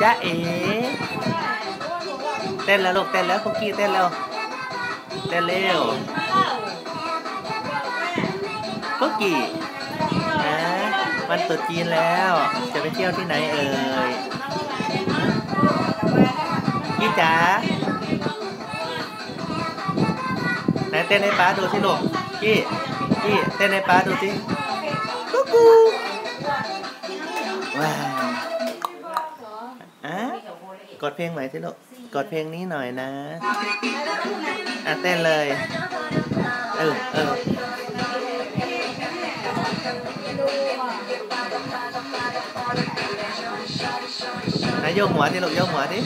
จ๊ะเอ๋เต้นแล้วลูกเต้นแล้วคุกกี้เต้นแล้วเต้นเร็วคุกกี้วันตรุษจีนแล้วจะไปเที่ยวที่ไหนเอ่ยกี้จ๋าไหนเต้นให้ป๊าดูสิลูกกี้เต้นให้ป๊าดูสิกุ๊กกูว้าวกดเพลงใหม่สิลูกกดเพลงนี้หน่อยนะเต้นเลยโยกหัวดิลูกโยกหัวดิ